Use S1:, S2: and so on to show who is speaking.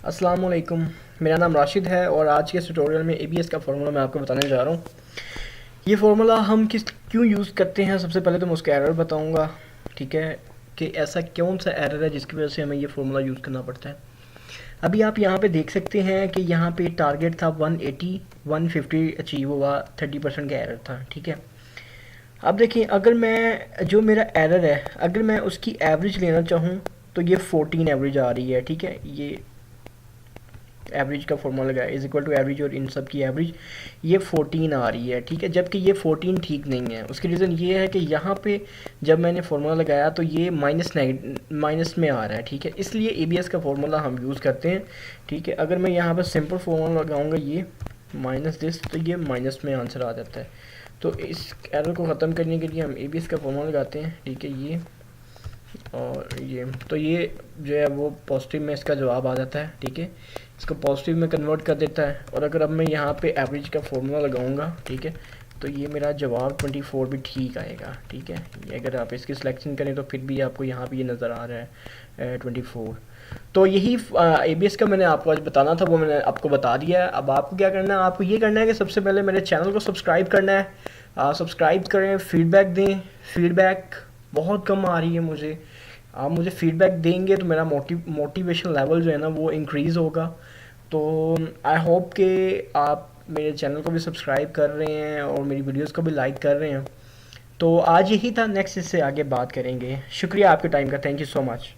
S1: अस्सलाम वालेकुम। मेरा नाम राशिद है और आज के इस ट्यूटोरियल में एबीएस का फार्मूला मैं आपको बताने जा रहा हूँ। ये फार्मूला हम क्यों यूज़ करते हैं, सबसे पहले तो मैं उसका एरर बताऊँगा, ठीक है, कि ऐसा कौन सा एरर है जिसकी वजह से हमें ये फार्मूला यूज़ करना पड़ता है। अभी आप यहाँ पे देख सकते हैं कि यहाँ पे टारगेट था 180, 150 अचीव हुआ, 30% का एरर था, ठीक है। अब देखिए, अगर मैं जो मेरा एरर है अगर मैं उसकी एवरेज लेना चाहूँ तो ये 14 एवरेज आ रही है, ठीक है। ये एवरेज का फॉर्मूला लगाया इज इक्वल टू एवरेज और इन सब की एवरेज ये 14 आ रही है, ठीक है, जबकि ये 14 ठीक नहीं है। उसकी रीज़न ये है कि यहाँ पे जब मैंने फार्मूला लगाया तो ये माइनस में आ रहा है, ठीक है, इसलिए एबीएस का फार्मूला हम यूज़ करते हैं, ठीक है। अगर मैं यहाँ पर सिंपल फार्मूला लगाऊंगा ये माइनस दिस, तो ये माइनस में आंसर आ जाता है। तो इस एरर को ख़त्म करने के लिए हम एबीएस का फार्मूला लगाते हैं, ठीक है, ये और ये, तो ये जो है वो पॉजिटिव में इसका जवाब आ जाता है, ठीक है, इसको पॉजिटिव में कन्वर्ट कर देता है। और अगर अब मैं यहाँ पे एवरेज का फॉर्मूला लगाऊंगा, ठीक है, तो ये मेरा जवाब 24 भी ठीक आएगा, ठीक है। ये अगर आप इसकी सिलेक्शन करें तो फिर भी आपको यहाँ पे ये नज़र आ रहा है 24। तो यही एबीएस का मैंने आपको आज बताना था, वो मैंने आपको बता दिया है। अब आपको क्या करना है, आपको ये करना है कि सबसे पहले मेरे चैनल को सब्सक्राइब करना है, सब्सक्राइब करें, फीडबैक दें। फीडबैक बहुत कम आ रही है मुझे, आप मुझे फीडबैक देंगे तो मेरा मोटिवेशन लेवल जो है ना वो इंक्रीज़ होगा। तो आई होप कि आप मेरे चैनल को भी सब्सक्राइब कर रहे हैं और मेरी वीडियोस को भी लाइक कर रहे हैं। तो आज यही था, नेक्स्ट इससे आगे बात करेंगे। शुक्रिया आपके टाइम का, थैंक यू सो मच।